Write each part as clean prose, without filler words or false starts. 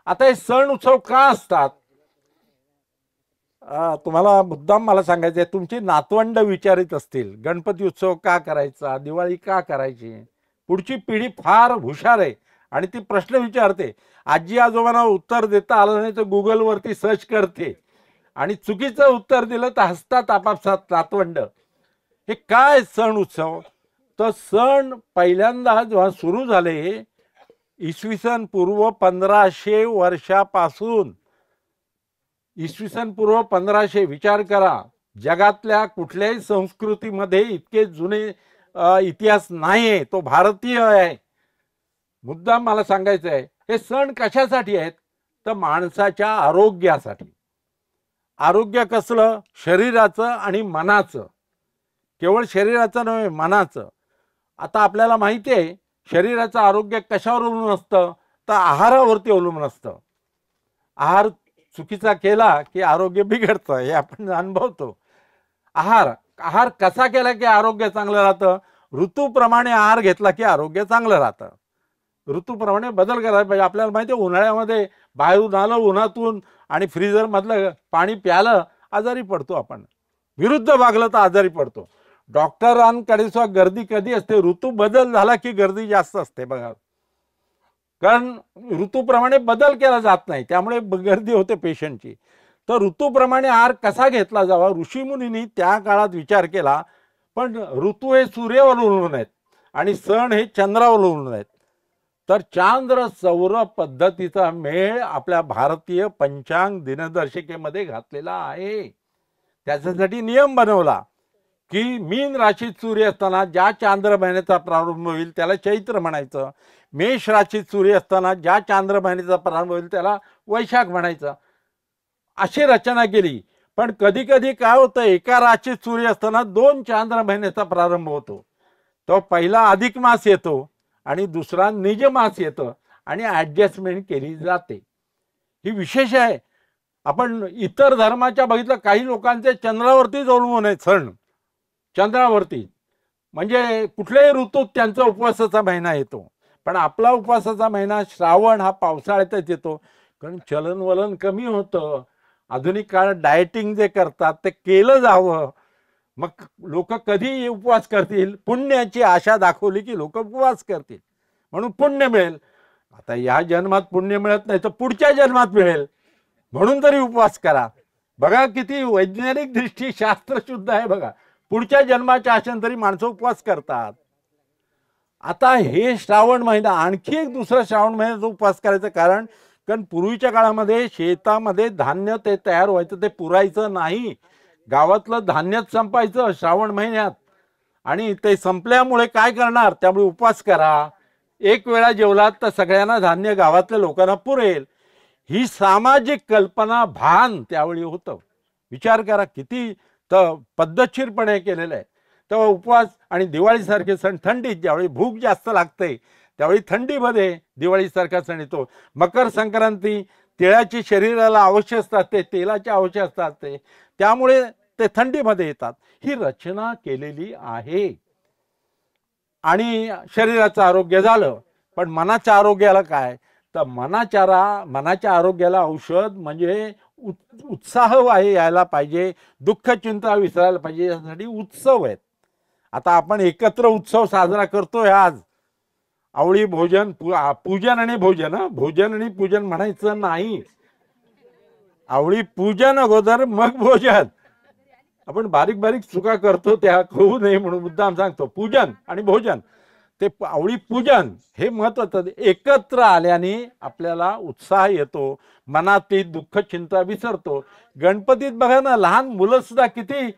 आता हे सण उत्सव का असतात? तुम्हाला मुद्दाम मला सांगायचं आहे, तुमची नातवंड विचारित असतील गणपती उत्सव का करायचा, दिवाळी का करायची. पुढची पिढी फार हुशार आहे आणि ती प्रश्न विचारते. आजी आजोबांना उत्तर देता आलं नाही तर गुगलवरती सर्च करते आणि चुकीचं उत्तर दिलं तर हसतात आपापसात नातवंड. हे काय सण उत्सव? तर सण पहिल्यांदा जेव्हा सुरू झाले इसवी सन पूर्व 1500 वर्षापासून, इसवी सन पूर्व 1500, विचार करा, जगातल्या कुठल्याही संस्कृतीमध्ये इतके जुने इतिहास नाहीये, तो भारतीय आहे. मुद्दा मला सांगायचं आहे, हे सण कशासाठी आहेत? तर माणसाच्या आरोग्यासाठी. आरोग्य कसलं? शरीराचं आणि मनाचं. केवळ शरीराचं नव्हे, मनाचं. आता आपल्याला माहिती आहे शरीराचं आरोग्य कशावर अवलंबून असतं? तर आहारावरती अवलंबून असतं. आहार चुकीचा केला की आरोग्य बिघडतं, हे आपण अनुभवतो. आहार कसा केला की आरोग्य चांगलं राहतं? ऋतूप्रमाणे आहार घेतला की आरोग्य चांगलं राहतं. ऋतूप्रमाणे बदल करायला पाहिजे. आपल्याला माहिती आहे उन्हाळ्यामध्ये बाहेरून आलं उन्हातून आणि फ्रीजर मधलं पाणी प्यालं आजारी पडतो आपण. विरुद्ध वागलं तर आजारी पडतो. डॉक्टरांकडे सुद्धा गर्दी कधी असते? ऋतू बदल झाला की गर्दी जास्त असते बघा. कारण ऋतूप्रमाणे बदल केला जात नाही, त्यामुळे गर्दी होते पेशंटची. तर ऋतूप्रमाणे आहार कसा घेतला जावा ऋषीमुनींनी त्या काळात विचार केला. पण ऋतू हे सूर्यावर अवलंबून आहेत आणि सण हे चंद्रावर अवलंबून आहेत. तर चांद्र सौर पद्धतीचा मेळ आपल्या भारतीय पंचांग दिनदर्शिकेमध्ये घातलेला आहे. त्याच्यासाठी नियम बनवला की मीन राशीत सूर्य असताना ज्या चांद्र महिन्याचा प्रारंभ होईल त्याला चैत्र म्हणायचं. मेष राशीत सूर्य असताना ज्या चांद्र महिन्याचा प्रारंभ होईल त्याला वैशाख म्हणायचं. अशी रचना केली. पण कधी कधी काय होतं, एका राशीत सूर्य असताना 2 चांद्र महिन्याचा प्रारंभ होतो. तो पहिला अधिक मास येतो आणि दुसरा निज मास येतो आणि ऍडजस्टमेंट केली जाते. ही विशेष आहे. आपण इतर धर्माच्या बघितलं, काही लोकांचे चंद्रावरतीच अवलंबून आहेत सण. चंद्रावरती म्हणजे कुठल्याही ऋतूत त्यांचा उपवासाचा महिना येतो. पण आपला उपवासाचा महिना श्रावण हा पावसाळ्यातच येतो. कारण चलनवलन कमी होतं. आधुनिक काळात डाएटिंग जे करतात ते केलं जावं. मग लोक कधी उपवास करतील? पुण्याची आशा दाखवली की लोक उपवास करतील म्हणून पुण्य मिळेल. आता या जन्मात पुण्य मिळत नाही तर पुढच्या जन्मात मिळेल म्हणून तरी उपवास करा. बघा किती वैज्ञानिक दृष्टी शास्त्र शुद्ध आहे बघा. पुढच्या जन्माच्या आशेने तरी माणसं उपवास करतात. आता हे श्रावण महिना आणखी एक दुसरा श्रावण महिन्याचा उपवास करायचं कारण पूर्वीच्या काळामध्ये शेतामध्ये धान्य ते तयार व्हायचं, ते पुरायचं नाही. गावातलं धान्यच संपायचं श्रावण महिन्यात आणि ते संपल्यामुळे काय करणार? त्यामुळे उपवास करा. एक वेळा जेवलात तर सगळ्यांना धान्य गावातल्या लोकांना पुरेल, ही सामाजिक कल्पना भान त्यावेळी होतं. विचार करा किती पद्धतशीरपणे केलेलं आहे. तेव्हा उपवास आणि दिवाळीसारखे सण थंडीत, ज्यावेळी भूक जास्त लागते त्यावेळी थंडीमध्ये दिवाळीसारखा सण येतो. मकर संक्रांती तिळाची शरीराला आवश्यक असतात, ते तेलाचे आवश्यक असतात, ते त्यामुळे ते थंडीमध्ये येतात. ही रचना केलेली आहे. आणि शरीराचं आरोग्य झालं. पण मनाच्या आरोग्याला काय? तर मनाच्या आरोग्याला औषध म्हणजे उत्साह यायला पाहिजे, दुःख चिंता विसरायला पाहिजे. यासाठी उत्सव आहेत. आता आपण एकत्र उत्सव साजरा करतोय आज. आवळी भोजन, पूजन आणि भोजन, भोजन आणि पूजन म्हणायचं नाही. आवळी पूजन अगोदर मग भोजन. आपण बारीक बारीक चुका करतो त्या होऊ नये म्हणून मुद्दाम सांगतो. पूजन आणि भोजन, ते आवळी पूजन हे महत्वाचं. एकत्र आल्याने आपल्याला उत्साह येतो, मनातली दुःख चिंता विसरतो. गणपतीत बघा ना, लहान मुलं सुद्धा किती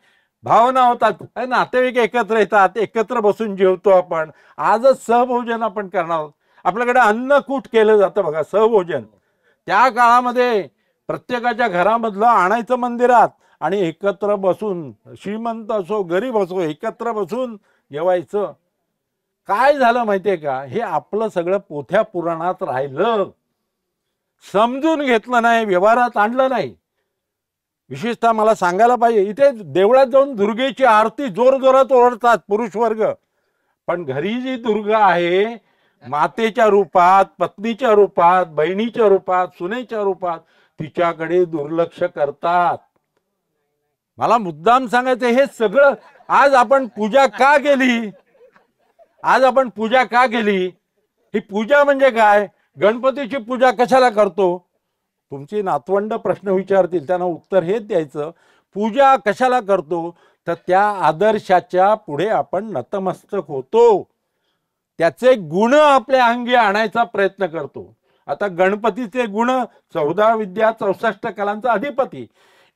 भावना होतात. नातेवाईक एकत्र येतात, एकत्र बसून जेवतो आपण. आजच सहभोजन आपण करणार आहोत. आपल्याकडे अन्नकूट केलं जातं बघा, सहभोजन. त्या काळामध्ये प्रत्येकाच्या घरामधलं आणायचं मंदिरात आणि एकत्र बसून, श्रीमंत असो गरीब असो, एकत्र बसून जेवायचं. काय झालं माहितीये का? हे आपलं सगळं पोथ्या पुराणात राहिलं, समजून घेतलं नाही, व्यवहारात आणलं नाही. विशेषतः मला सांगायला पाहिजे, इथे देवळात जाऊन दुर्गेची आरती जोरजोरात ओरडतात पुरुष वर्ग, पण घरी जी दुर्गा आहे मातेच्या रूपात, पत्नीच्या रूपात, बहिणीच्या रूपात, सुनेच्या रूपात तिच्याकडे दुर्लक्ष करतात. मला मुद्दाम सांगायचं हे सगळं. आज आपण पूजा का केली? आज आपण पूजा का केली? ही पूजा म्हणजे काय? गणपतीची पूजा कशाला करतो? तुमची नातवंड प्रश्न विचारतील, त्यांना उत्तर हेच द्यायचं. पूजा कशाला करतो? तर त्या आदर्शाच्या पुढे आपण नतमस्तक होतो, त्याचे गुण आपल्या अंगी आणायचा प्रयत्न करतो. आता गणपतीचे गुण 14 विद्या 64 कलांचा अधिपती.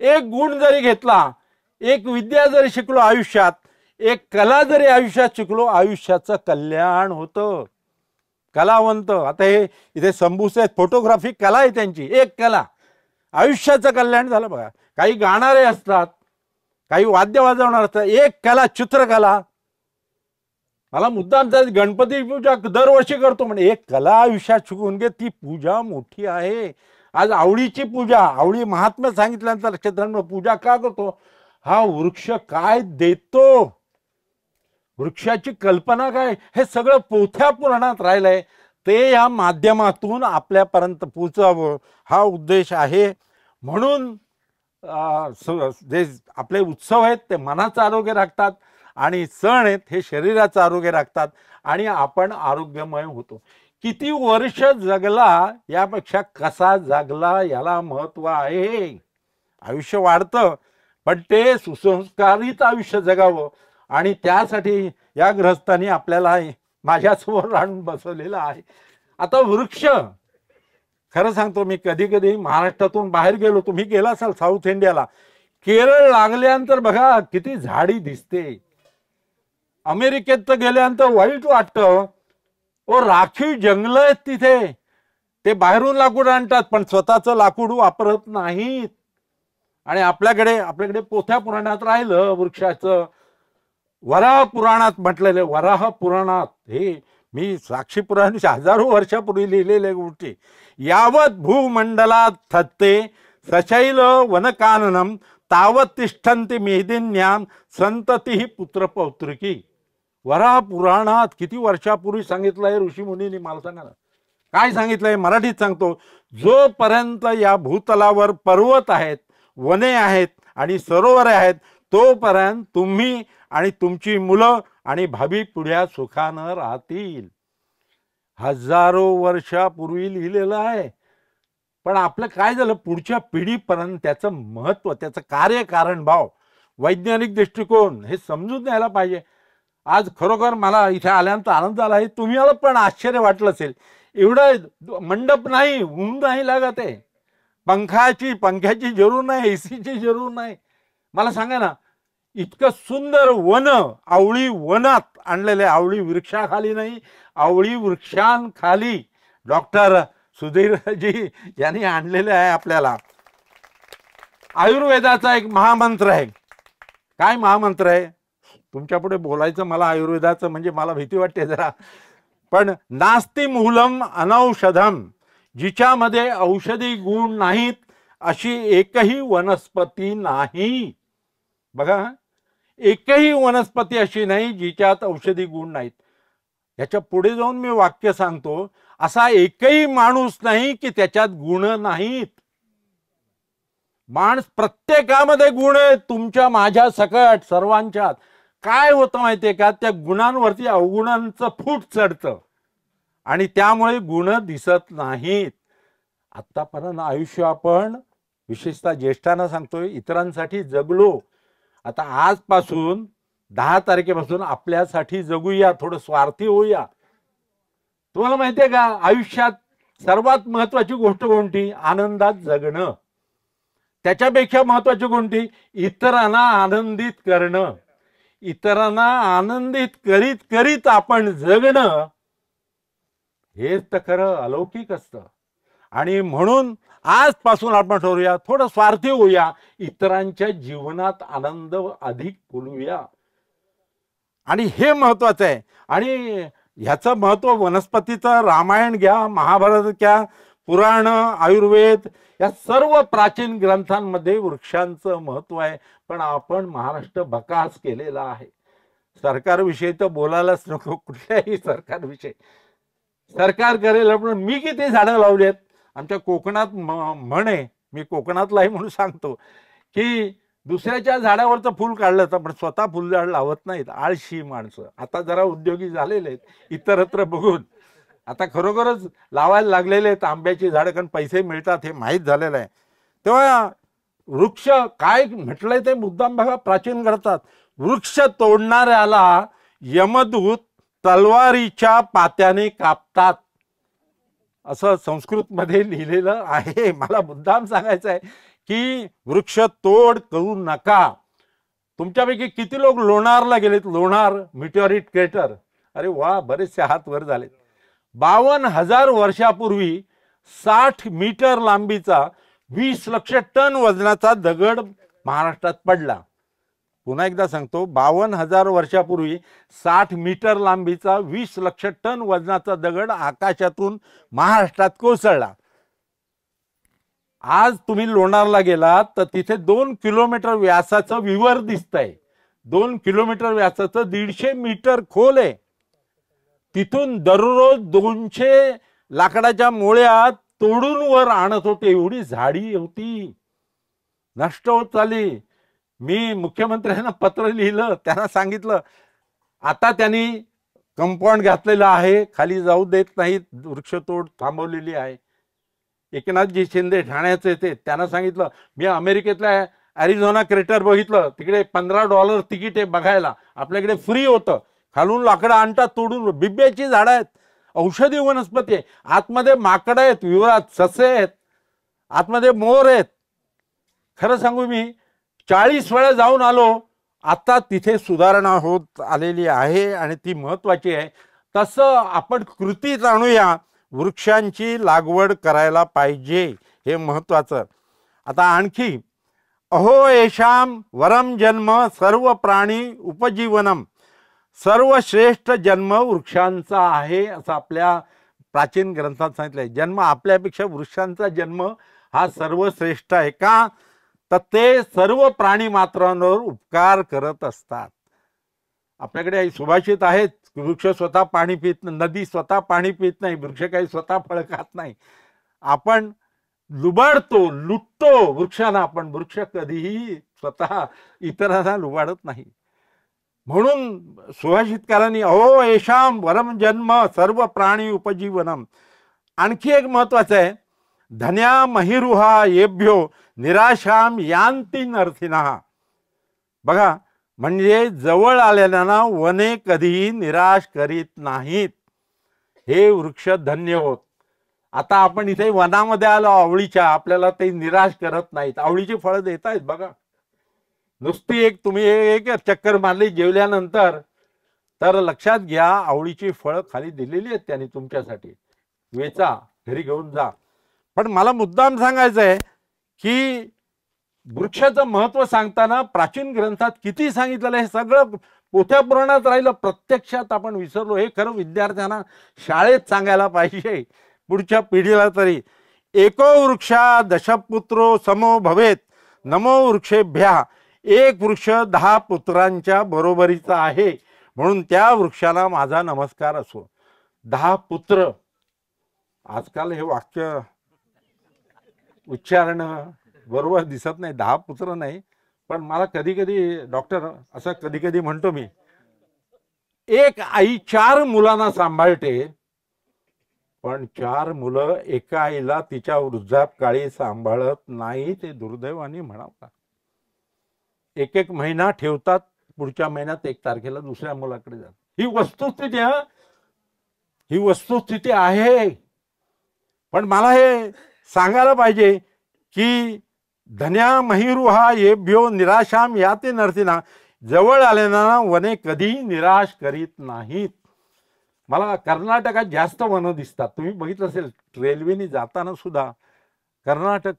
एक गुण जरी घेतला, एक विद्या जरी शिकलो आयुष्यात, एक कला जरी आयुष्यात शिकलो, आयुष्याचं कल्याण होतं. कलावंत, आता हे इथे संभूसे फोटोग्राफी कला आहे त्यांची, एक कला, आयुष्याचं कल्याण झालं बघा. काही गाणारे असतात, काही वाद्य वाजवणार असतात, एक कला चित्रकला. मला मुद्दाम गणपती पूजा दरवर्षी करतो म्हणजे एक कला आयुष्यात शिकून घे, ती पूजा मोठी आहे. आज आवळीची पूजा, आवळी महात्म्य सांगितल्यानंतर लक्षात पूजा का करतो? हा वृक्ष काय देतो, वृक्षाची कल्पना काय, हे सगळं पोथ्या पुराणात राहिलंय. ते या माध्यमातून आपल्यापर्यंत पोचावं हा उद्देश आहे. म्हणून जे आपले उत्सव आहेत ते मनाचं आरोग्य राखतात आणि सण आहेत हे शरीराचं आरोग्य राखतात आणि आपण आरोग्यमय होतो. किती वर्ष जगला यापेक्षा कसा जगला याला महत्व आहे. आयुष्य वाढतं, पण ते सुसंस्कारित आयुष्य जगावं आणि त्यासाठी या गृहस्थांनी आपल्याला माझ्यासमोर आणून बसवलेलं आहे. आता वृक्ष, खरं सांगतो मी, कधी कधी महाराष्ट्रातून बाहेर गेलो, तुम्ही गेला असाल साऊथ इंडियाला, केरळ लागल्यानंतर बघा किती झाडी दिसते. अमेरिकेत तर गेल्यानंतर वाईट वाटतं, ओ राखीव जंगल आहेत तिथे. ते बाहेरून लाकूड आणतात पण स्वतःचं लाकूड वापरत नाहीत. आणि आपल्याकडे पोथ्या पुराणात राहिलं वृक्षाचं. वराह पुराणात म्हटलेलं, वराह पुराणात, हे मी साक्षी पुराण हजारो वर्षापूर्वी लिहिलेले गोष्टी. यावत भूमंडलात थत्ते सशैल वनकाननम तावत तिष्ठन्ति मेदिन्याम संतती पुत्रपौत्रिकी. वराह पुराणात किती वर्षापूर्वी सांगितलंय ऋषीमुनींनी, मला सांगा ना काय सांगितलंय. मराठीत सांगतो, जोपर्यंत या भूतलावर पर्वत आहेत, वने आहेत आणि सरोवरे आहेत, तोपर्यंत तुम्ही आणि तुमची मुलं आणि भावी पिढ्या सुखानं राहतील. हजारो वर्षापूर्वी लिहिलेलं आहे. पण आपलं काय झालं, पुढच्या पिढीपर्यंत त्याचं महत्व, त्याचं कार्यकारण भाव, वैज्ञानिक दृष्टिकोन हे समजून घ्यायला पाहिजे. आज खरोखर मला इथे आल्यानंतर आनंद झाला आहे. तुम्हाला पण आश्चर्य वाटलं असेल, एवढं मंडप नाही, ऊन नाही लागत आहे, पंख्याची जरूर नाही, एसीची जरूर नाही. मला सांगा ना, इतकं सुंदर वन, आवळी वनात आणलेले, आवळी वृक्षाखाली नाही, आवळी वृक्षांखाली डॉक्टर सुधीरजी यांनी आणलेले आहे आपल्याला. आयुर्वेदाचा एक महामंत्र आहे. काय महामंत्र आहे? तुमच्या पुढे बोलायचं मला आयुर्वेदाचं म्हणजे मला भीती वाटते जरा, पण नास्ति मूलम अनौषधम, जिच्यामध्ये औषधी गुण नाहीत अशी एकही वनस्पती नाही. बघा, एकही वनस्पती अशी नाही जिच्यात औषधी गुण नाहीत. याच्या पुढे जाऊन मी वाक्य सांगतो, असा एकही माणूस नाही की त्याच्यात गुण नाहीत. माणूस प्रत्येकामध्ये गुण आहेत, तुमच्या माझ्या सकट सर्वांच्यात. काय होतं माहितीये का, त्या गुणांवरती अवगुणांचं फूट चढतं आणि त्यामुळे गुण दिसत नाहीत. आतापर्यंत आयुष्य आपण विशेषतः ज्येष्ठांना सांगतोय, इतरांसाठी जगलो. आता आजपासून 10 तारखेपासून आपल्यासाठी जगूया, थोडं स्वार्थी होऊया. तुम्हाला माहितीये का, आयुष्यात सर्वात महत्वाची गोष्ट कोणती? आनंदात जगणं. त्याच्यापेक्षा महत्वाची कोणती? इतरांना आनंदित करणं. इतरांना आनंदित करीत करीत आपण जगणं, हेच तर खरं अलौकिक असतं. आणि म्हणून आजपासून आपण ठरवूया, थोडं स्वार्थी होऊया, इतरांच्या जीवनात आनंद अधिक फुलवूया. आणि हे महत्वाचं आहे. आणि ह्याचं महत्व वनस्पतीचं रामायण घ्या, महाभारत घ्या, पुराण, आयुर्वेद, या सर्व प्राचीन ग्रंथांमध्ये वृक्षांचं महत्व आहे. पण आपण महाराष्ट्र बकास केलेला आहे. सरकारविषयी तर बोलायलाच नको, कुठल्याही सरकारविषयी. सरकार करेल, पण मी किती झाडं लावली आहेत. आमच्या कोकणात म्हण आहे, मी कोकणातलाही म्हणून सांगतो की दुसऱ्याच्या झाडावरचं फुल काढलं तर पण स्वतः फुलझाड लावत नाहीत, आळशी माणसं. आता जरा उद्योगी झालेले आहेत इतरत्र बघून, आता खरोखरच लावायला लागलेले आहेत आंब्याची झाडं, कारण पैसे मिळतात हे माहीत झालेलं आहे. तेव्हा वृक्ष काय म्हटलंय ते मुद्दाम बघा, प्राचीन करतात, वृक्ष तोडणाऱ्याला यमदूत तलवारीच्या पात्याने कापतात, असं संस्कृतमध्ये लिहिलेलं आहे. मला मुद्दाम सांगायचं आहे की वृक्ष तोड करू नका. तुमच्यापैकी किती लोक लोणारला गेलेत? लोणार मिटिओरिट क्रेटर, अरे वा, बरेचसे हात वर झालेत. 52,000 वर्षापूर्वी 60 मीटर लांबीचा 20 लक्ष टन वजनाचा दगड महाराष्ट्रात पडला. पुन्हा एकदा सांगतो, 52,000 वर्षापूर्वी 60 मीटर लांबीचा 20 लक्ष टन वजनाचा दगड आकाशातून महाराष्ट्रात कोसळला. आज तुम्ही लोणारला गेलात तर तिथे 2 किलोमीटर व्यासाचं विवर दिसतंय. 2 किलोमीटर व्यासाचं 150 मीटर खोल आहे. तिथून दररोज 200 लाकडाच्या मोळ्या तोडून वर आणत होते. एवढी झाडी होती, नष्ट होत चालली. मी मुख्यमंत्र्यांना पत्र लिहिलं, त्यांना सांगितलं आता त्यांनी कंपाऊंड घातलेलं आहे, खाली जाऊ देत नाहीत, वृक्षतोड थांबवलेली आहे. एकनाथजी शिंदे ठाण्याचे ते, त्यांना सांगितलं मी अमेरिकेतल्या ॲरिझोना क्रेटर बघितलं, तिकडे $15 तिकीट आहे बघायला, आपल्याकडे फ्री होतं. खालून लाकडं आणतात तोडून, बिब्याची झाडं आहेत, औषधी वनस्पती आहे, आतमध्ये माकडं आहेत, विवरात ससे आहेत, आतमध्ये मोर आहेत. खरं सांगू, मी 40 वेळा जाऊन आलो. आता तिथे सुधारणा होत आलेली आहे आणि ती महत्वाची आहे. तसं आपण कृतीत आणूया, वृक्षांची लागवड करायला पाहिजे, हे महत्वाचं. आता आणखी, अहो येषाम वरम जन्म सर्व प्राणी उपजीवनम, सर्वश्रेष्ठ जन्म वृक्षांचा आहे, असं आपल्या प्राचीन ग्रंथात सांगितलंय. जन्म आपल्यापेक्षा वृक्षांचा जन्म हा सर्वश्रेष्ठ आहे. का? तर ते सर्व प्राणी मात्रांवर उपकार करत असतात. आपल्याकडे सुभाषित आहेत, वृक्ष स्वतः पाणी पित, नदी स्वतः पाणी पित नाही, वृक्ष काही स्वतः फळ खात नाही. आपण लुबाडतो, लुटतो वृक्षांना, पण वृक्ष कधीही स्वतः इतरांना लुबाडत नाही. म्हणून सुभाषितकारांनी अहो येषाम वरम जन्म सर्व प्राणी उपजीवनम. आणखी एक महत्वाचं आहे, धन्या महिरुहा येभ्यो निराशाम यांती नरथिना. बघा, म्हणजे जवळ आलेल्यांना वने कधीही निराश करीत नाहीत, हे वृक्ष धन्य होत. आता आपण इथे वनामध्ये आलो आवळीच्या, आपल्याला ते निराश करत नाहीत, आवळीची फळं देत आहेत बघा. नुसती एक तुम्ही एक चक्कर मारली जेवल्यानंतर तर लक्षात घ्या, आवळीची फळं खाली दिलेली आहेत त्यांनी तुमच्यासाठी, वेचा, घरी घेऊन जा. पण मला मुद्दाम सांगायचं आहे की वृक्षाचं महत्व सांगताना प्राचीन ग्रंथात किती सांगितलेलं, हे सगळं पोथ्या पुराणात राहिलं, प्रत्यक्षात आपण विसरलो. हे खरं विद्यार्थ्यांना शाळेत सांगायला पाहिजे, पुढच्या पिढीला तरी. एको वृक्षा दशपुत्रो समो भवेत नमो वृक्षेभ्या. एक वृक्ष 10 पुत्रांच्या बरोबरीचा आहे, म्हणून त्या वृक्षाला माझा नमस्कार असो. 10 पुत्र, आजकाल हे वाक्य उच्चारण बरोबर दिसत नाही, 10 पुत्र नाही, पण मला कधी कधी डॉक्टर असं कधी कधी म्हणतो मी, एक आई 4 मुलांना सांभाळते, पण 4 मुलं एका आईला तिच्या वृद्धापकाळी सांभाळत नाही, ते दुर्दैवाने म्हणावं. एक महिना ठेवतात, पुढच्या महिन्यात 1 तारखेला दुसऱ्या मुलाकडे जातात. ही वस्तुस्थिती आहे, ही वस्तुस्थिती आहे. पण मला हे सांगायला पाहिजे की धन्या महिरुहा येभ्यो निराशाम याते नरथिना. जवळ आलेना वने कधीही निराश करीत नाहीत. मला कर्नाटकात जास्त वनं दिसतात, तुम्ही बघितलं असेल, रेल्वेने जाताना सुद्धा कर्नाटक,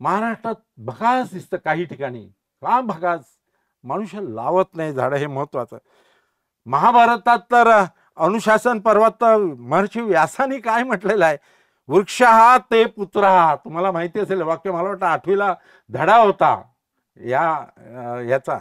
महाराष्ट्रात भकास दिसतं काही ठिकाणी. का भकास? मनुष्य लावत नाही झाडं, हे महत्वाचं. महाभारतात तर अनुशासन पर्वात महर्षी व्यासाने काय म्हटलेलं आहे, वृक्ष हा ते पुत्र हा. तुम्हाला माहिती असेल वाक्य, मला वाटतं 8वीला धडा होता याचा.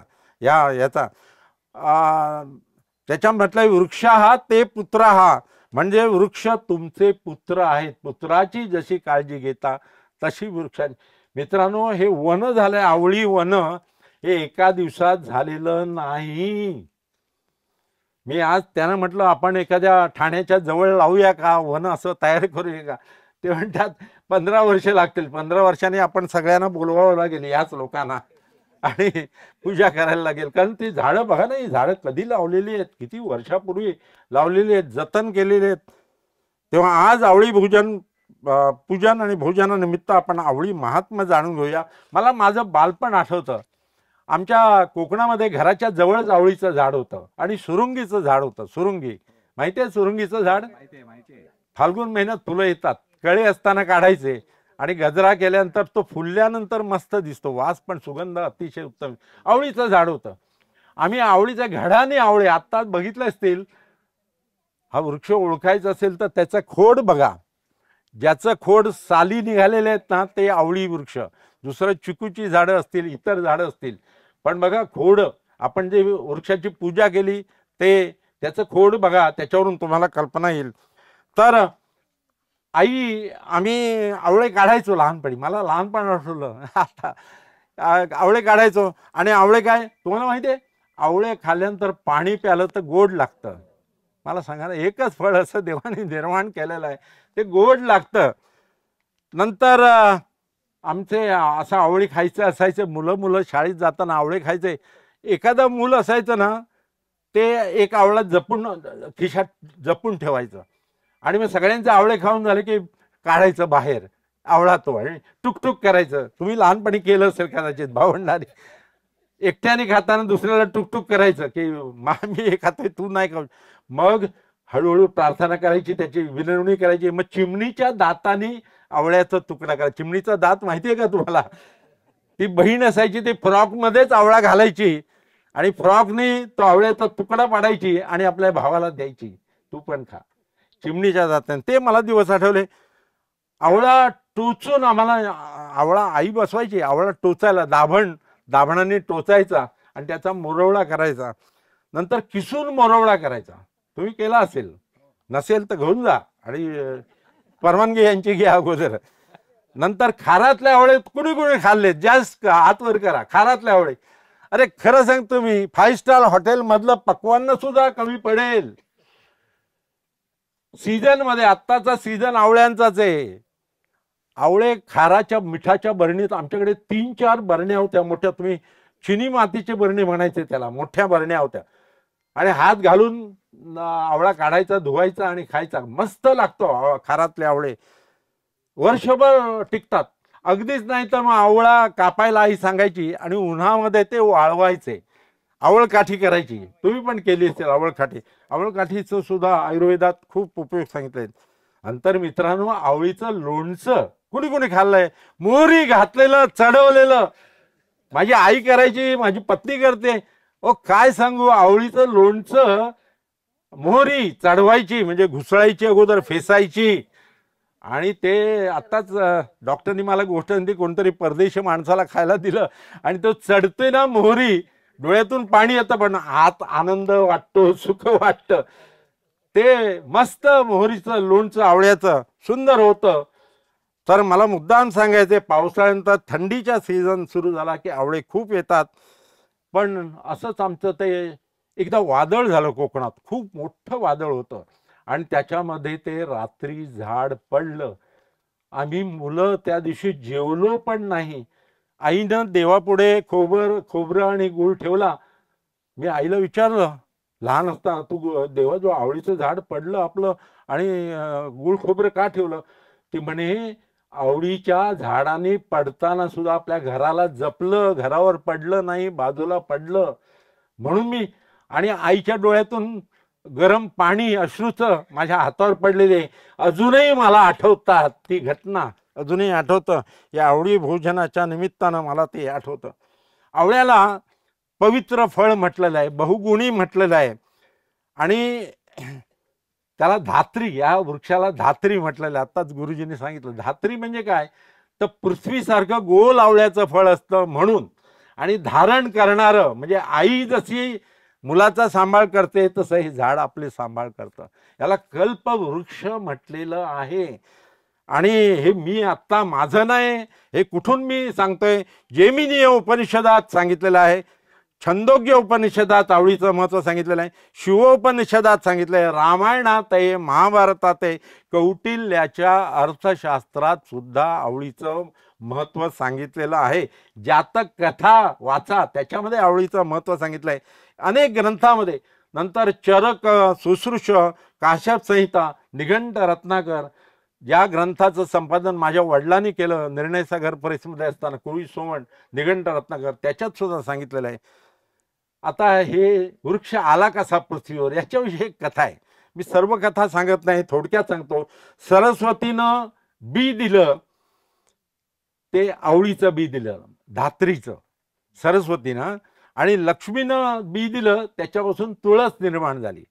त्याच्या म्हटलंय वृक्ष हा ते पुत्र हा, म्हणजे वृक्ष तुमचे पुत्र आहेत. पुत्राची जशी काळजी घेता तशी वृक्षाची. मित्रांनो, हे वन झालंय, आवळी वन, हे एका दिवसात झालेलं नाही. मी आज त्यानं म्हटलं आपण एखाद्या ठाण्याच्या जवळ लावूया का वन, असं तयार करूया का? ते म्हणतात 15 वर्ष लागतील. 15 वर्षांनी आपण सगळ्यांना बोलवावं लागेल, याच लोकांना, आणि पूजा करायला लागेल. कारण ती झाडं बघा ना, ही झाडं कधी लावलेली आहेत, किती वर्षापूर्वी लावलेली आहेत, जतन केलेली आहेत. तेव्हा आज आवळी पूजन आणि भोजनानिमित्त आपण आवळी महात्म्य जाणून घेऊया. मला माझं बालपण आठवतं. आमच्या कोकणामध्ये घराच्या जवळच आवळीचं झाड होतं आणि सुरुंगीचं झाड होतं. सुरुंगी माहिती आहे? सुरुंगीचं झाड फाल्गुन महिन्यात फुलं येतात, कळे असताना काढायचे आणि गजरा केल्यानंतर तो फुलल्यानंतर मस्त दिसतो, वास पण, सुगंध अतिशय उत्तम. आवळीचं झाड होतं. आम्ही आवळीच्या घडाने आवळे आत्ता बघितले असतील. हा वृक्ष ओळखायचा असेल तर त्याचा खोड बघा, ज्याचं खोड साली निघालेले आहेत ना, ते आवळी वृक्ष. दुसरं चिकूची झाडं असतील, इतर झाडं असतील, पण बघा खोड, आपण जे वृक्षाची पूजा केली ते त्याचं खोड बघा, त्याच्यावरून तुम्हाला कल्पना येईल. तर आम्ही आवळे काढायचो लहानपणी. मला लहानपण आठवलं आता. आवळे काढायचो आणि आवळे काय तुम्हाला माहिती आहे, आवळे खाल्ल्यानंतर पाणी प्यालं तर गोड लागतं. मला सांगा ना, एकच फळ असं देवाने निर्माण केलेलं आहे, ते गोड लागतं. नंतर आमचे असं आवळी खायचं असायचं. मुलं शाळेत जाताना आवळे खायचे. एखादं मूल असायचं ना, ते एक आवळा जपून खिशात जपून ठेवायचं आणि मग सगळ्यांचे आवळे खाऊन झाले की काढायचं बाहेर आवळा तो आणि टुकटुक करायचं. तुम्ही लहानपणी केलं असेल कदाचित. भावंडाने एकट्याने खाताना दुसऱ्याला टुकटुक करायचं की मी हे खातोय, तू नाही खाऊ. मग हळूहळू प्रार्थना करायची, त्याची विनवणी करायची. मग चिमणीच्या दाताने आवळ्याचा तुकडा करा. चिमणीचा दात माहिती आहे का तुम्हाला? ती बहीण असायची, ती फ्रॉकमध्येच आवळा घालायची आणि फ्रॉकने तो आवळ्याचा तुकडा पाडायची आणि आपल्या भावाला द्यायची, तू पण खा, चिमणीच्या दाताने. ते मला दिवस आठवले. आवळा टोचून आम्हाला आवळा आई बसवायची, आवळा टोचायला दाभणाने टोचायचा आणि त्याचा मोरवळा करायचा. नंतर किसून मोरवळा करायचा. तुम्ही केला असेल, नसेल तर घेऊन जा आणि परवानगी यांची घ्या अगोदर. नंतर खारातले आवळे कुणी कुणी खाल्ले, जास्त हात वर करा. खारातले आवळे, अरे खरं सांगतो मी, 5 स्टार हॉटेल मधलं पक्वान्न सुद्धा कमी पडेल. सीझन मध्ये, आत्ताचा सीझन आवळ्यांचाच आहे. आवळे खाराच्या मिठाच्या बरणीत आमच्याकडे 3-4 बरण्या होत्या मोठ्या. तुम्ही चिनी मातीचे बरणी म्हणायचे त्याला, मोठ्या बरण्या होत्या. आणि हात घालून आवळा काढायचा, धुवायचा आणि खायचा. मस्त लागतो खारातले आवळे, वर्षभर टिकतात. अगदीच नाही तर मग आवळा कापायला आई सांगायची आणि उन्हामध्ये ते वाळवायचे, आवळकाठी करायची. तुम्ही पण केली असेल आवळकाठी. आवळकाठीचं सुद्धा आयुर्वेदात खूप उपयोग सांगितले. नंतर मित्रांनो, आवळीचं लोणचं कुणी कुणी खाल्लंय? मोहरी घातलेलं, चढवलेलं. माझी आई करायची, माझी पत्नी करते. ओ काय सांगू, आवळीचं लोणचं मोहरी चढवायची म्हणजे घुसळायची, अगोदर फेसायची. आणि ते आत्ताच डॉक्टरनी मला गोष्ट सांगितली, कोणतरी परदेशी माणसाला खायला दिलं आणि तो चढतोय ना मोहरी, डोळ्यातून पाणी येतं, पण आत आनंद वाटतो, सुख वाटतं. ते मस्त मोहरीचं लोणचं आवळ्याचं सुंदर होतं. तर मला मुद्दाम सांगायचे, पावसाळ्यानंतर थंडीच्या सीझन सुरू झाला की आवळे खूप येतात. पण असंच आमचं ते एकदा वादळ झालं कोकणात, खूप मोठं वादळ होतं आणि त्याच्यामध्ये ते रात्री झाड पडलं. आम्ही मुलं त्या दिवशी जेवलो पण नाही. आईनं देवापुढे खोबरं आणि गूळ ठेवला. मी आईला विचारलं लहान असताना, तू देवा, जो आवळीचं झाड पडलं आपलं आणि गूळ खोबरं का ठेवलं? ती म्हणे, आवळीच्या झाडाने पडताना सुद्धा आपल्या घराला जपलं, घरावर पडलं नाही, बाजूला पडलं म्हणून मी. आणि आईच्या डोळ्यातून गरम पाणी, अश्रूचं माझ्या हातावर पडलेले अजूनही मला आठवतात. ती घटना अजूनही आठवतं. या आवळी भोजनाच्या निमित्तानं मला ते आठवतं. आवळ्याला पवित्र फळ म्हटलेलं आहे, बहुगुणी म्हटलेलं आहे आणि त्याला धात्री, या वृक्षाला धात्री म्हटलेलं आहे. आत्ताच गुरुजींनी सांगितलं. धात्री म्हणजे काय, तर पृथ्वीसारखं गोल आवळ्याचं फळ असतं म्हणून. आणि धारण करणारं म्हणजे आई जशी मुलाचा सांभाळ करते तसं हे झाड आपले सांभाळ करतं. याला कल्पवृक्ष म्हटलेलं आहे. आणि हे मी आत्ता माझं नाही, हे कुठून मी सांगतोय, जेमिनी उपनिषदात सांगितलेलं आहे, छंदोग्य उपनिषदात आवळीचं महत्त्व सांगितलेलं आहे, शिवोपनिषदात सांगितलं आहे, रामायणात आहे, महाभारतात आहे, कौटिल्याच्या अर्थशास्त्रात सुद्धा आवळीचं महत्त्व सांगितलेलं आहे. जातक कथा वाचा, त्याच्यामध्ये आवळीचं महत्त्व सांगितलं आहे अनेक ग्रंथामध्ये. नंतर चरक, सुश्रुष, काश्यप संहिता, निघंट रत्नाकर या ग्रंथाचं संपादन माझ्या वडिलांनी केलं निर्णय सागर परिसरमध्ये असताना, कुळी सोमण, निघंट रत्नाकर, त्याच्यात सुद्धा सांगितलेलं आहे. आता हे वृक्ष आला कसा पृथ्वीवर याच्याविषयी एक कथा आहे. मी सर्व कथा सांगत नाही, थोडक्यात सांगतो. सरस्वतीनं बी दिलं, ते आवळीचं बी दिलं, धात्रीचं सरस्वतीनं, आणि लक्ष्मीनं बी दिलं, त्याच्यापासून तुळस निर्माण झाली.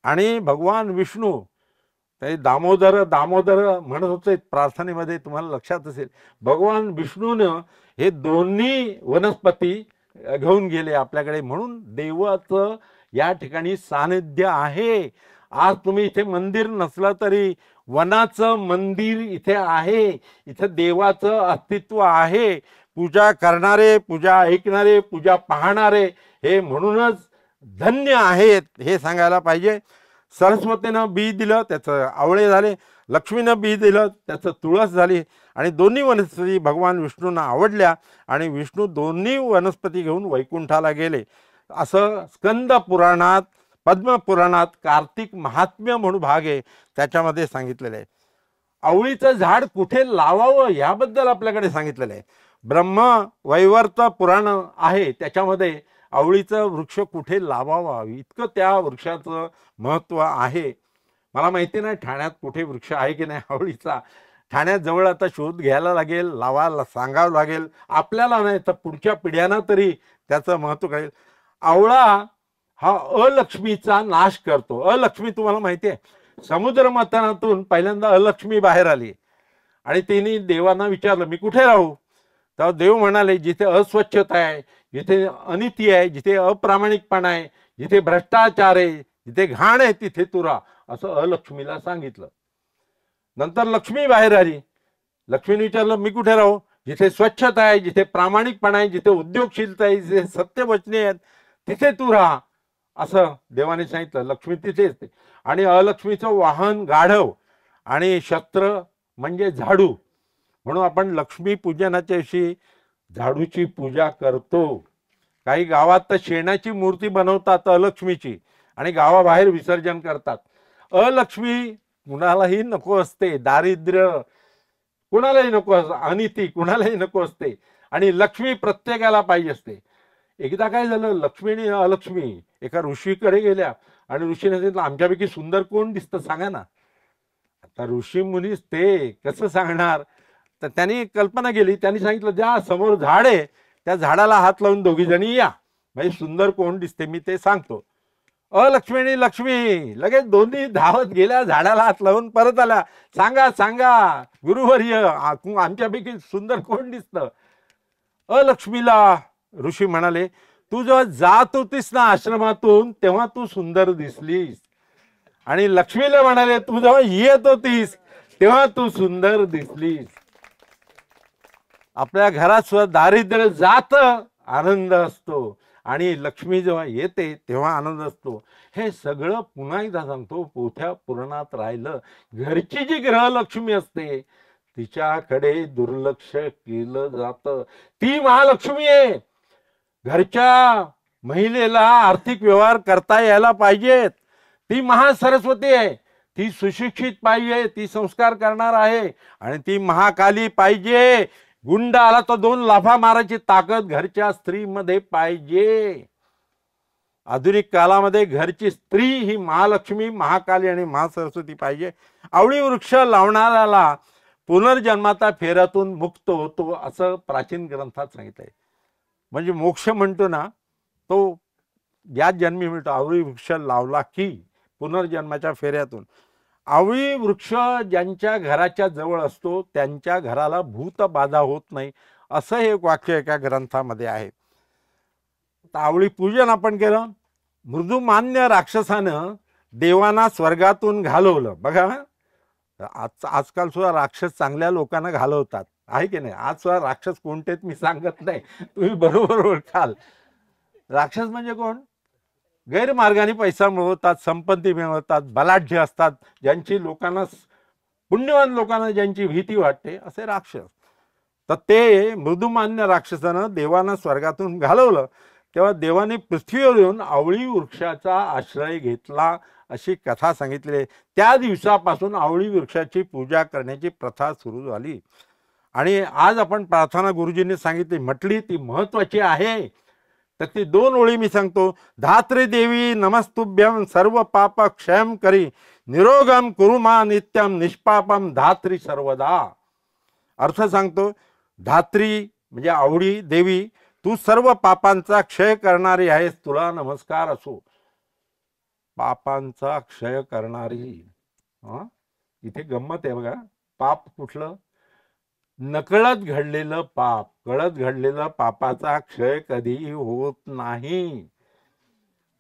आणि भगवान विष्णू ते दामोदर दामोदर म्हणत होते प्रार्थनेमध्ये, तुम्हाला लक्षात असेल, भगवान विष्णूनं हे दोन्ही वनस्पती घेऊन गेले आपल्याकडे, म्हणून देवाचं या ठिकाणी सानिध्य आहे. आज तुम्ही इथे मंदिर नसलं तरी वनाचं मंदिर इथे आहे, इथं देवाचं अस्तित्व आहे. पूजा करणारे, पूजा ऐकणारे, पूजा पाहणारे हे म्हणूनच धन्य आहेत, हे सांगायला पाहिजे. सरस्वतीनं बी दिलं, त्याचं आवळे झाले, लक्ष्मीनं बी दिलं, त्याचं तुळस झाली, आणि दोन्ही वनस्पती भगवान विष्णूंना आवडल्या, आणि विष्णू दोन्ही वनस्पती घेऊन वैकुंठाला गेले. असं स्कंद पुराणात, पद्मपुराणात कार्तिक महात्म्य म्हणून भाग आहे, त्याच्यामध्ये सांगितलेलं आहे. आवळीचं झाड कुठे लावावं याबद्दल आपल्याकडे सांगितलेलं आहे. ब्रह्म वैवर्त पुराण आहे, त्याच्यामध्ये आवळीचं वृक्ष कुठे लावावा इतकं त्या वृक्षाचं महत्त्व आहे. मला माहिती नाही ठाण्यात कुठे वृक्ष आहे की नाही आवळीचा. ठाण्यात जवळ आता शोध घ्यायला लागेल, लावायला सांगावं लागेल, आपल्याला नाही तर पुढच्या पिढ्यांना तरी त्याचं महत्त्व कळेल. आवळा हा अलक्ष्मीचा नाश करतो. अलक्ष्मी तुम्हाला माहिती आहे, समुद्र मंथनातून पहिल्यांदा अलक्ष्मी बाहेर आली, आणि तिने देवांना विचारलं मी कुठे राहू. तेव्हा देव म्हणाले जिथे अस्वच्छता आहे, जिथे अनिती आहे, जिथे अप्रामाणिकपणा आहे, जिथे भ्रष्टाचार आहे, जिथे घाण आहे, तिथे तू राहा, असं अलक्ष्मीला सांगितलं. नंतर लक्ष्मी बाहेर आली. लक्ष्मीने विचारलं मी कुठे राहू. जिथे स्वच्छता आहे, जिथे प्रामाणिकपणा आहे, जिथे उद्योगशीलता आहे, जिथे सत्यवचने आहेत, तिथे तू राहा, असं देवाने सांगितलं. लक्ष्मी तिथे असते. आणि अलक्ष्मीचं वाहन गाढव आणि शस्त्र म्हणजे झाडू, म्हणून आपण लक्ष्मी पूजनाच्या दिवशी झाडूची पूजा करतो. काही गावात तर शेणाची मूर्ती बनवतात अलक्ष्मीची, आणि गावाबाहेर विसर्जन करतात. अलक्ष्मी कुणालाही नको असते, दारिद्र्य कुणालाही नको असते, अनिती कुणालाही नको असते, आणि लक्ष्मी प्रत्येकाला पाहिजे असते. एकदा काय झालं, लक्ष्मी आणि अलक्ष्मी एका ऋषीकडे गेल्या, आणि ऋषीने सांगितलं आमच्यापैकी सुंदर कोण दिसतं सांगा ना. आता ऋषी मुनीच ते कसं सांगणार, तर त्यांनी कल्पना केली. त्यांनी सांगितलं ज्या समोर झाड आहे त्या झाडाला हात लावून दोघी जणी या, म्हणजे सुंदर कोण दिसते मी ते सांगतो. अलक्ष्मी आणि लक्ष्मी लगेच दोन्ही धावत गेल्या, झाडाला हात लावून परत आल्या. सांगा सांगा गुरुवर्य, आमच्यापैकी सुंदर कोण दिसतं. अलक्ष्मीला ऋषी म्हणाले तू जेव्हा जात होतीस ना आश्रमातून तेव्हा तू सुंदर दिसलीस, आणि लक्ष्मीला म्हणाले तू जेव्हा येत होतीस तेव्हा तू सुंदर दिसलीस. आपल्या घरात सुद्धा दारिद्र्य जात आनंद असतो, आणि लक्ष्मी जेव्हा येते तेव्हा आनंद असतो. हे सगळं पुन्हा एकदा सांगतो, पोथ्या पुराणात राहिलं. घरची जी गृहलक्ष्मी असते तिच्याकडे दुर्लक्ष केलं जातं. ती महालक्ष्मी आहे. घरच्या महिलेला आर्थिक व्यवहार करता यायला पाहिजेत. ती महासरस्वती आहे. ती सुशिक्षित पाहिजे, ती संस्कार करणार आहे, आणि ती महाकाली पाहिजे. गुंड आला तर 2 लाफा मारायची ताकद घरच्या स्त्रीमध्ये पाहिजे. आधुनिक काळामध्ये घरची स्त्री ही महालक्ष्मी, महाकाली आणि महासरस्वती पाहिजे. आवळी वृक्ष लावणाऱ्याला पुनर्जन्माचा फेऱ्यातून मुक्त होतो असं प्राचीन ग्रंथात सांगितलंय. म्हणजे मोक्ष म्हणतो ना तो या जन्मी मिळतो. आवळी वृक्ष लावला की पुनर्जन्माच्या फेऱ्यातून. आवळी वृक्ष ज्यांच्या घराच्या जवळ असतो त्यांच्या घराला भूत बाधा होत नाही, असं हे वाक्य एका ग्रंथामध्ये आहे. आवळी पूजन आपण केलं, मृदुमान्य राक्षसानं देवांना स्वर्गातून घालवलं. बघा आजकाल सुद्धा राक्षस चांगल्या लोकांना घालवतात, आहे की नाही? आज सुद्धा राक्षस कोणतेच मी सांगत नाही, तुम्ही बरोबर ओळखाल. राक्षस म्हणजे कोण? गैरमार्गाने पैसा मिळवतात, संपत्ती मिळवतात, बलाढ्य असतात, ज्यांची लोकांना, पुण्यवान लोकांना ज्यांची भीती वाटते, असे राक्षस. तर ते मृदुमान्य राक्षसानं देवांना स्वर्गातून घालवलं. तेव्हा देवाने पृथ्वीवर येऊन आवळी वृक्षाचा आश्रय घेतला, अशी कथा सांगितली आहे. त्या दिवसापासून आवळी वृक्षाची पूजा करण्याची प्रथा सुरू झाली. आणि आज आपण प्रार्थना गुरुजींनी सांगितली, म्हटली, ती महत्वाची आहे. तर ती 2 ओळी मी सांगतो. धात्री देवी नमस्तुभ्यं सर्व पाप क्षयं करी, निरोगम कुरुमा नित्यम निष्पापम धात्री सर्वदा. अर्थ सांगतो. धात्री म्हणजे आवळी देवी, तू सर्व पापांचा क्षय करणारी आहेस, तुला नमस्कार असो. पापांचा क्षय करणारी. इथे गंमत आहे बघा. पाप कुठलं? नकळत घडलेलं पाप. कळत घडलेलं पापाचा क्षय कधीही होत नाही.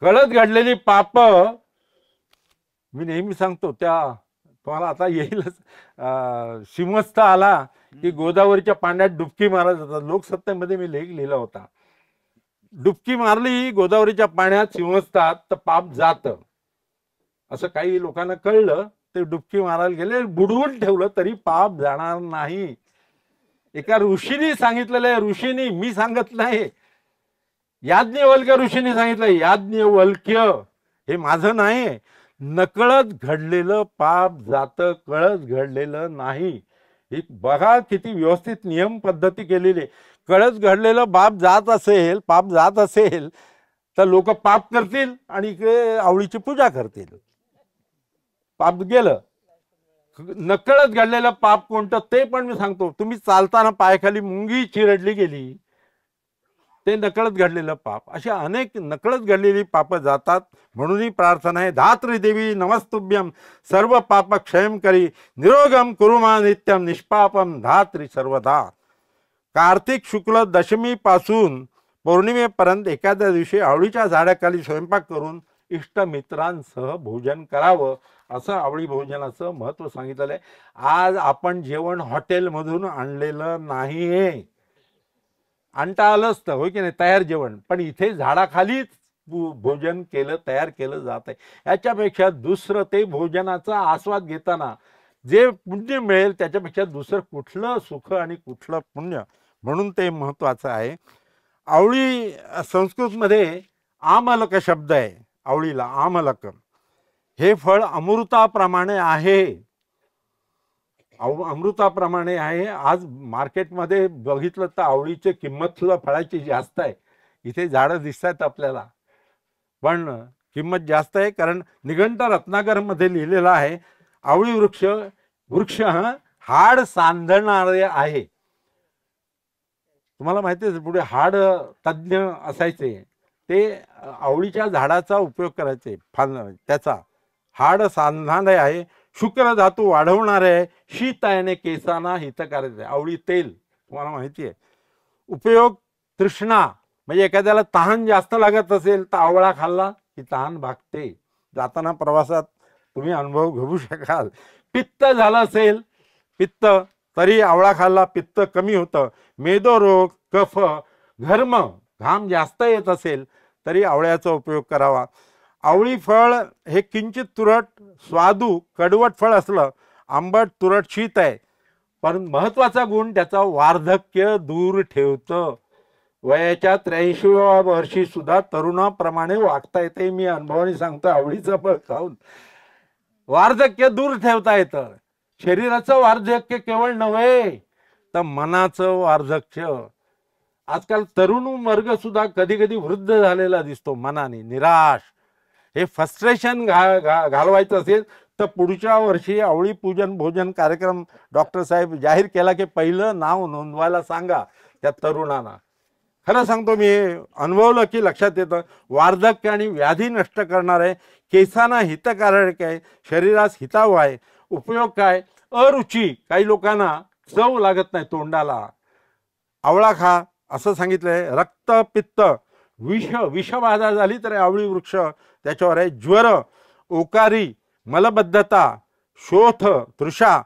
कळत घडलेली पाप, मी नेहमी सांगतो, त्या तुम्हाला आता येईलच. सिंहस्थ आला की गोदावरीच्या पाण्यात डुबकी मारत जातात. लोकसत्तेमध्ये मी लेख लिहिला होता. डुबकी मारली गोदावरीच्या पाण्यात सिंहस्थात तर पाप जात, असं काही लोकांना कळलं. ते डुबकी मारायला गेले, बुडवून ठेवलं तरी पाप जाणार नाही. एका ऋषीने सांगितलेलं आहे. ऋषीनी, मी सांगत नाही. याज्ञवल्क्य ऋषीने सांगितलं. याज्ञवल्क्य, हे माझं नाही. नकळत घडलेलं पाप जातं, कळत घडलेलं नाही. ही बघा किती व्यवस्थित नियम पद्धती केलेली. कळत घडलेलं पाप जात असेल तर लोक पाप करतील आणि इकडे आवळीची पूजा करतील. पाप गेलं. नकळत घडलेलं पाप कोणतं ते पण मी सांगतो. तुम्ही चालताना पायाखाली मुंगी चिरडली गेली, ते नकळत घडलेलं पाप. अशी अनेक नकळत घडलेली पाप जातात. म्हणून ही प्रार्थना आहे. धात्री देवी नमस्तुभ्यं सर्व पाप क्षयं करी, निरोगम कुरुमा नित्यम निष्पापम धात्री सर्वदा. कार्तिक शुक्ल दशमी पासून पौर्णिमेपर्यंत एखाद्या दिवशी आवळीच्या झाडाखाली स्वयंपाक करून इष्टमित्रांसह भोजन करावं, असं आवळी भोजनाचं महत्त्व सांगितलेलं आहे. आज आपण जेवण हॉटेलमधून आणलेलं नाहीये. आणता आलं असतं, होय की नाही, तयार जेवण. पण इथे झाडाखालीच भोजन केलं, तयार केलं जात आहे. याच्यापेक्षा दुसरं, ते भोजनाचा आस्वाद घेताना जे पुण्य मिळेल त्याच्यापेक्षा दुसरं कुठलं सुख आणि कुठलं पुण्य. म्हणून ते महत्वाचं आहे. आवळी संस्कृतमध्ये आमलक शब्द आहे. आवळीला आमलक. हे फळ अमृताप्रमाणे आहे. अमृताप्रमाणे आहे. आज मार्केटमध्ये बघितलं तर आवळीची किंमत सुद्धा फळाची जास्त आहे. इथे झाडं दिसत आहेत आपल्याला, पण किंमत जास्त आहे. कारण निघंट रत्नाकरमध्ये लिहिलेलं आहे, आवळी वृक्ष हाड सांधणारे आहे. तुम्हाला माहिती आहे, पुढे हाड तज्ञ असायचे, ते आवळीच्या झाडाचा उपयोग करायचे. त्याचा हाड सांधणारे आहे, शुक्र धातू वाढवणारे आहे, शीतायाने केसांना हितकारक आहे. आवळी तेल तुम्हाला माहिती आहे. उपयोग तृष्णा, म्हणजे एखाद्याला तहान जास्त लागत असेल तर आवळा खाल्ला की तहान भागते. जाताना प्रवासात तुम्ही अनुभव घेऊ शकाल. पित्त झालं असेल, पित्त, तरी आवळा खाल्ला पित्त कमी होतं. मेदोरोग, कफ, घर्म, घाम जास्त येत असेल तरी आवळ्याचा उपयोग करावा. आवळी फळ हे किंचित तुरट, स्वादू, कडवट फळ असलं, आंबट, तुरट, शीत आहे. पण महत्वाचा गुण त्याचा वार्धक्य दूर ठेवतं. वयाच्या 83व्या वर्षी सुद्धा तरुणाप्रमाणे वागता येते. मी अनुभवाने सांगतो, आवळीचं फळ खाऊन वार्धक्य दूर ठेवता येतं. शरीराचं वार्धक्य केवळ नव्हे तर मनाचं वार्धक्य. आजकाल तरुण वर्ग सुद्धा कधी कधी वृद्ध झालेला दिसतो, मनाने निराश. हे फ्रस्ट्रेशन घालवायचं असेल तर पुढच्या वर्षी आवळी पूजन भोजन कार्यक्रम डॉक्टर साहेब जाहीर केला की पहिलं नाव नोंदवायला सांगा त्या तरुणांना. खरं सांगतो, मी अनुभवलं की लक्षात येतं. वार्धक्य आणि व्याधी नष्ट करणार आहे, केसांना हितकारक आहे, शरीरास हितावं आहे. उपयोग काय? अरुची, काही लोकांना चव लागत नाही तोंडाला, आवळा खा असं सांगितलंय. रक्त, पित्त, विषबाधा झाली तर आवळी वृक्ष त्याच्यावर आहे. ज्वर, ओकारी, मलबद्धता, शोथ, तृषा.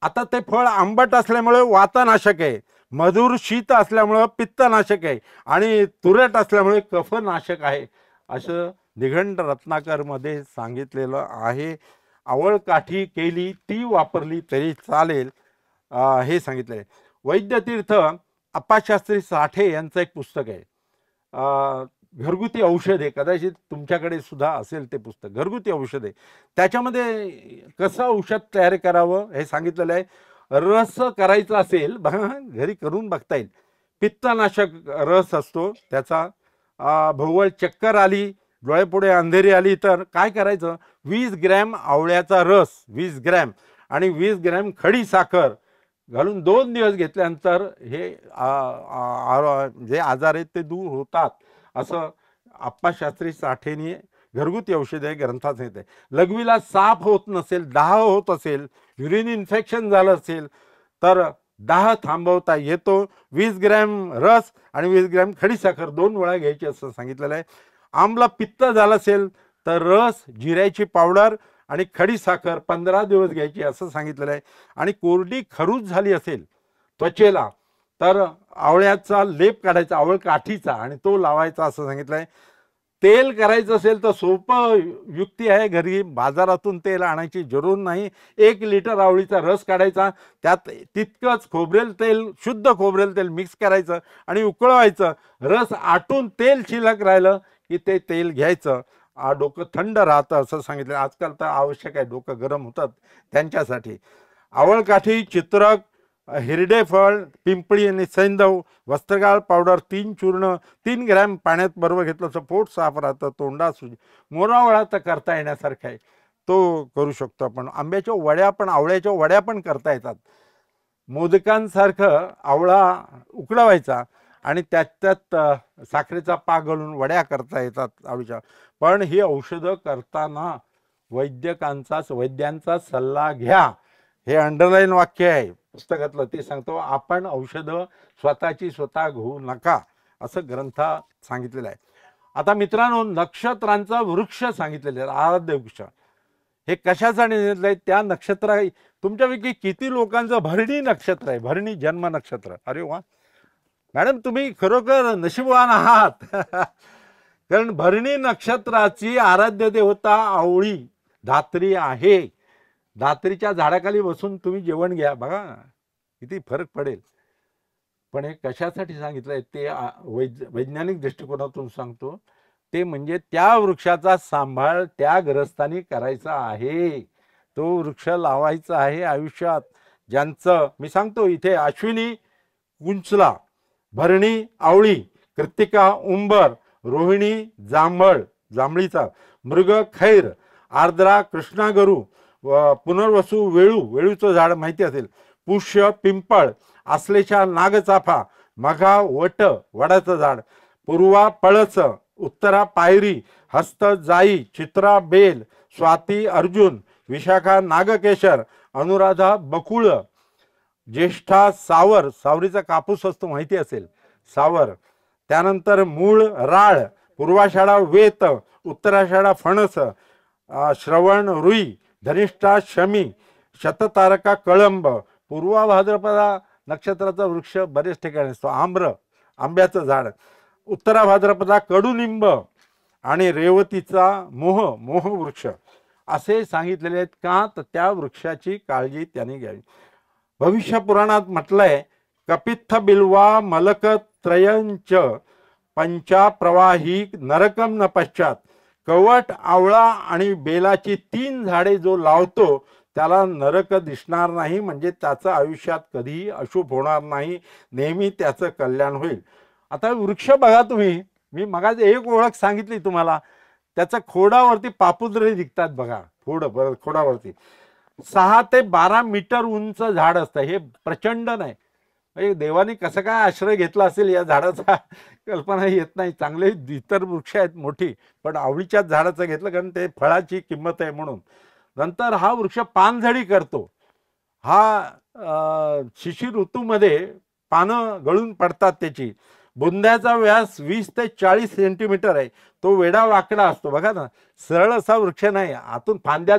आता ते फळ आंबट असल्यामुळे वातनाशक आहे, मधुर शीत असल्यामुळे पित्तनाशक आहे आणि तुरट असल्यामुळे कफनाशक आहे, असं निघंट रत्नाकर मध्ये सांगितलेलं आहे. आवळ काठी केली ती वापरली तरी चालेल हे सांगितलंय. वैद्यतीर्थ अप्पाशास्त्री साठे यांचं एक पुस्तक आहे, घरगुती औषधे, कदाचित तुमच्याकडे सुद्धा असेल ते पुस्तक, घरगुती औषधे. त्याच्यामध्ये कसं औषध तयार करावं हे सांगितलेलं आहे. रस करायचा असेल घरी करून बघता येईल. पित्तनाशक रस असतो त्याचा. भोवळ चक्कर आली, डोळ्यापुढे अंधेरी आली तर काय करायचं? 20 ग्रॅम आवळ्याचा रस, 20 ग्रॅम आणि 20 ग्रॅम खडी साखर घालून 2 दिवस घेतल्यानंतर हे जे आजार आहेत ते दूर होतात, असं आप्पाशास्त्री साठेने घरगुती औषधे ग्रंथात सांगितले. लघवीला साफ होत नसेल, दाह होत असेल, युरिन इन्फेक्शन झालं असेल तर दाह थांबवता येतो. 20 ग्रॅम रस आणि 20 ग्रॅम खडीसाखर 2 वेळा घ्यायची असं सांगितलेलं आहे. आम्ला पित्त झालं असेल तर रस, जिऱ्याची पावडर आणि खडीसाखर 15 दिवस घ्यायची असं सांगितलेलं आहे. आणि कोरडी खरूज झाली असेल त्वचेला तर आवळ्याचा लेप काढायचा, आवळ काठीचा, आणि तो लावायचा असं सांगितलंय. तेल करायचं असेल तर सोपं युक्ती आहे, घरी बाजारातून तेल आणायची जरूर नाही. 1 लिटर आवळीचा रस काढायचा, त्यात तितकंच खोबरेल तेल, शुद्ध खोबरेल तेल मिक्स करायचं आणि उकळवायचं. रस आटून तेल शिल्लक राहिलं की ते तेल घ्यायचं. डोकं थंड राहतं असं सांगितलं. आजकाल तर आवश्यक आहे, डोकं गरम होतात त्यांच्यासाठी. आवळकाठी, चित्रक, हिरडे फळ, पिंपळी आणि सैंधव, वस्त्रगाळ पावडर 3 चूर्ण 3 ग्रॅम पाण्यात बरोबर घेतलं तर पोट साफ राहतं. तोंडा सुजी, मोरावळा तर करता येण्यासारखा आहे, तो करू शकतो आपण. आंब्याच्या वड्या पण, आवळ्याच्या वड्या पण करता येतात. मोदकांसारखं आवळा उकळवायचा आणि त्यात साखरेचा पाक घालून वड्या करता येतात आवळीच्या. पण ही औषधं करताना वैद्यांचा सल्ला घ्या, हे अंडरलाईन वाक्य आहे पुस्तकातलं, ते सांगतो. आपण औषधं स्वतःची स्वतः घेऊ नका असं ग्रंथात सांगितलेलं आहे. आता मित्रांनो, नक्षत्रांचा वृक्ष सांगितलेले आहे, आराध्य वृक्ष. हे कशासाठी सांगितलंय? त्या नक्षत्र, तुमच्यापैकी किती लोकांचं भरणी नक्षत्र आहे? भरणी जन्म नक्षत्र. अरे वा मॅडम, तुम्ही खरोखर नशीबवान आहात. कारण भरणी नक्षत्राची आराध्य देवता आवळी, धात्री आहे. धात्रीच्या झाडाखाली बसून तुम्ही जेवण घ्या, बघा किती फरक पडेल. पण हे कशासाठी सांगितलंय ते वैज्ञानिक दृष्टिकोनातून सांगतो. ते म्हणजे त्या वृक्षाचा सांभाळ त्या ग्रस्तांनी करायचा आहे, तो वृक्ष लावायचा आहे आयुष्यात. ज्यांचं मी सांगतो इथे अश्विनी कुंचला, भरणी आवळी, कृत्तिका उंबर, रोहिणी जांभळ, जांभळीचा, मृग खैर, आर्द्रा कृष्णागरू, पुनर्वसू वेळू, वेळूचं झाड माहिती असेल, पुष्य पिंपळ, आश्लेषा नागचाफा, मघा वट, वडाचं झाड, पूर्वा पळस, उत्तरा पायरी, हस्त जाई, चित्रा बेल, स्वाती अर्जुन, विशाखा नागकेशर, अनुराधा बकुळ, ज्येष्ठा सावर, सावरीचा कापूस असतो माहिती असेल, सावर. त्यानंतर मूळ राळ, पूर्वाषाढा वेत, उत्तराषाढा फणस, श्रवण रुई, धनिष्ठा शमी, शततारका कळंब. पूर्वा भाद्रपदा नक्षत्राचा वृक्ष बरेच ठिकाणी असतो. आम्र, आंब्याचं झाड. उत्तरा भाद्रपदा कडुलिंब आणि रेवतीचा मोह वृक्ष असे सांगितलेले आहेत. का तर त्या वृक्षाची काळजी त्यांनी घ्यावी. भविष्य पुराणात म्हटलंय, कपित्थ बिल्वा मलक त्रयंच पंचा प्रवाही नरकम न पश्चात. कवट, आवळा आणि बेलाची 3 झाडे जो लावतो त्याला नरक दिसणार नाही, म्हणजे त्याचं आयुष्यात कधीही अशुभ होणार नाही, नेहमी त्याचं कल्याण होईल. आता वृक्ष बघा तुम्ही, मी मगाच एक ओळख सांगितली तुम्हाला, त्याच्या खोडावरती पापुद्रे दिसतात बघा, खोडावरती 6 ते 12 मीटर उंच झाड असतं. हे प्रचंड नाही, म्हणजे देवाने कसं काय आश्रय घेतला असेल या झाडाचा कल्पना येत नाही. चांगले इतर वृक्ष आहेत मोठी, पण आवळीच्याच झाडाचं घेतलं कारण ते फळाची किंमत आहे म्हणून. नंतर हा वृक्ष पानझडी करतो. हा शिशिर ऋतूमध्ये पानं गळून पडतात त्याची, बुंध्याचा व्यास 20 ते 40 सेंटीमीटर आहे. तो वेडा वाकडा असतो बघा ना, सरळ असा वृक्ष नाही. आतून फांद्या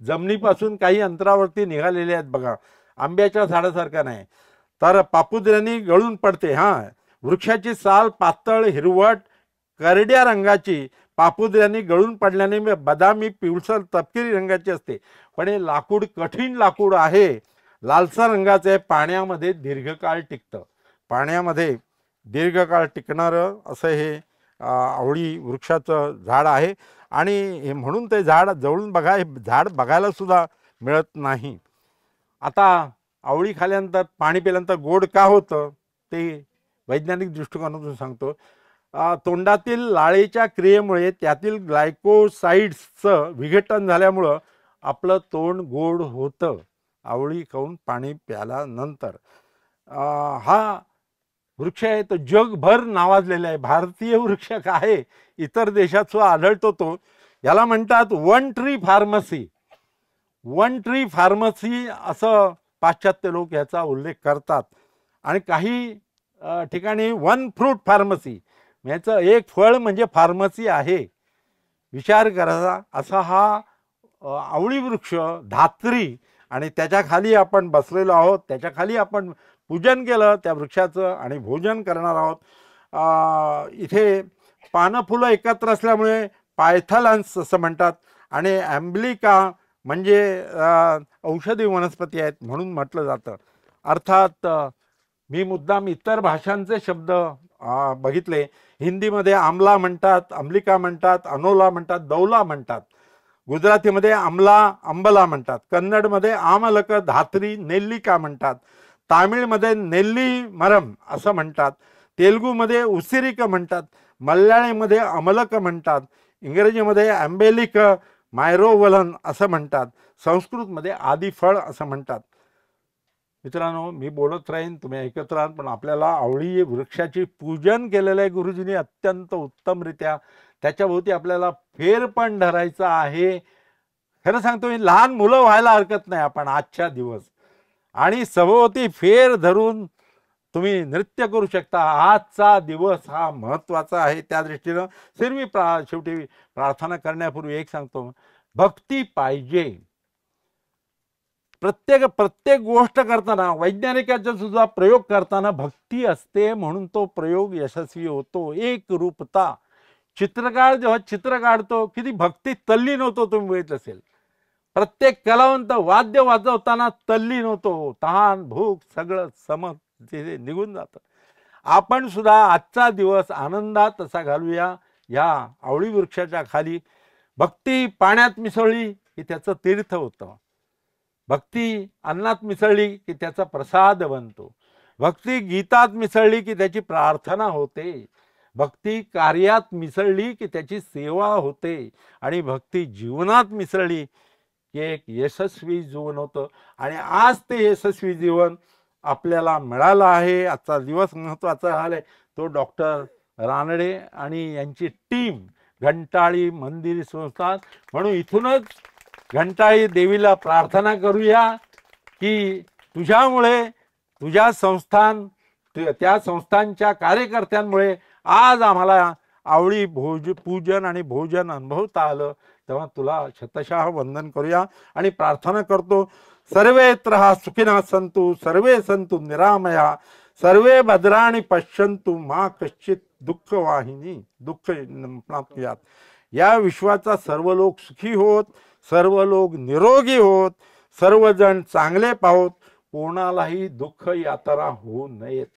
जमिनीपासून काही अंतरावरती निघालेले आहेत बघा, आंब्याच्या झाडासारखा नाही. तर पापुद्र्याने गळून पडते. वृक्षाची साल पातळ हिरवट करड्या रंगाची पापुद्र्याने गळून पडल्याने बदामी पिवळसर तपकिरी रंगाची असते. पण हे लाकूड कठीण लाकूड आहे, लालसर रंगाचे आहे, पाण्यामध्ये दीर्घकाळ टिकतं. पाण्यामध्ये दीर्घकाळ टिकणारं असं हे आवळी वृक्षाचं झाड आहे. आणि हे म्हणून ते झाड जवळून बघा, हे झाड बघायला सुद्धा मिळत नाही. आता आवळी खाल्यानंतर पाणी पिल्यानंतर गोड का होतं ते वैज्ञानिक दृष्टिकोनातून सांगतो. तोंडातील लाळेच्या क्रियेमुळे त्यातील ग्लायकोसाइड्सचं विघटन झाल्यामुळं आपलं तोंड गोड होतं आवळी खाऊन पाणी प्याल्यानंतर. हा वृक्ष आहे तो जगभर नावाजलेला आहे. भारतीय वृक्ष आहे, इतर देशात सुद्धा आढळतो तो. याला म्हणतात one tree pharmacy. One tree pharmacy असं पाश्चात्य लोक याचा उल्लेख करतात. आणि काही ठिकाणी वन फ्रूट फार्मसी, याचं एक फळ म्हणजे फार्मसी आहे. विचार करायचा असा हा आवळी वृक्ष धात्री, आणि त्याच्या खाली आपण बसलेलो आहोत, त्याच्या खाली आपण पूजन केलं त्या वृक्षाचं आणि भोजन करणार आहोत. इथे पानं फुलं एकत्र असल्यामुळे पायथलन्स असं म्हणतात. आणि ॲम्ब्लिका म्हणजे औषधी वनस्पती आहेत म्हणून म्हटलं जातं. अर्थात मी मुद्दाम इतर भाषांचे शब्द बघितले. हिंदीमध्ये आमला म्हणतात, अंबलिका म्हणतात, अनोला म्हणतात, दौला म्हणतात. गुजरातीमध्ये आमला अंबला म्हणतात. कन्नडमध्ये आमलक धात्री नेल्लिका म्हणतात. तामिळमध्ये नेल्ली मरम असं म्हणतात. तेलुगूमध्ये उसिरिक म्हणतात. मल्याळीमध्ये अमलक म्हणतात. इंग्रजीमध्ये ॲम्बेलिक मायरोवलन असं म्हणतात. संस्कृतमध्ये आदिफळ असं म्हणतात. मित्रांनो, मी बोलत राहीन, तुम्ही ऐकत राहाल. पण आपल्याला आवळी वृक्षाची पूजन केलेलं आहे गुरुजींनी अत्यंत उत्तमरित्या. त्याच्याभोवती आपल्याला फेर पण धरायचा आहे. खरं सांगतो मी, लहान मुलं व्हायला हरकत नाही आपण आजच्या दिवस. आणि सभोवती फेर धरून तुम्ही नृत्य करू शकता. आजचा दिवस हा महत्त्वाचा आहे. त्या दृष्टीनं शेवटी प्रार्थना करण्यापूर्वी एक सांगतो, भक्ती पाहिजे. प्रत्येक गोष्ट करताना, वैज्ञानिकाचा सुद्धा प्रयोग करताना भक्ती असते, म्हणून तो प्रयोग यशस्वी होतो. एक रूपता. चित्रकार जेव्हा चित्र काढतो किती भक्ती तल्लीन होतो, तुम्ही बघितलं असेल. प्रत्येक कलावंत वाद्य वाजवताना तल्लीन होतो. तहान भूक सगळं ते निघून जातं. आपण सुद्धा आजचा दिवस आनंदात असा घालूया. या आवळी वृक्षाच्या खाली भक्ती पाण्यात मिसळली की त्याचं तीर्थ होतं. भक्ती अन्नात मिसळली की त्याचा प्रसाद बनतो. भक्ती गीतात मिसळली की त्याची प्रार्थना होते. भक्ती कार्यात मिसळली की त्याची सेवा होते. आणि भक्ती जीवनात मिसळली की एक यशस्वी जीवन होतं. आणि आज ते यशस्वी जीवन आपल्याला मिळालं आहे. आजचा दिवस महत्त्वाचा झाला आहे. तो डॉक्टर रानडे आणि यांची टीम, घंटाळी मंदिर संस्थान. म्हणून इथूनच घंटाळी देवीला प्रार्थना करूया की तुझ्यामुळे, तुझ्या संस्थान, त्या संस्थांच्या कार्यकर्त्यांमुळे आज आम्हाला आवळी पूजन आणि भोजन अनुभवता आलं. तेव्हा तुला शतशः वंदन करूया आणि प्रार्थना करतो, सर्वेत्र सुखिनः सन्तु, सर्वे सन्तु निरामया, सर्वे भद्राणि पश्यन्तु, मा कश्चित् दुःखवाहिनी दुःख प्राप्नुयात्. या विश्वाचा सर्व लोक सुखी होत, सर्व लोक निरोगी होत, सर्वजण चांगले पाहोत, कोणालाही दुःख यातना होऊ नयेत.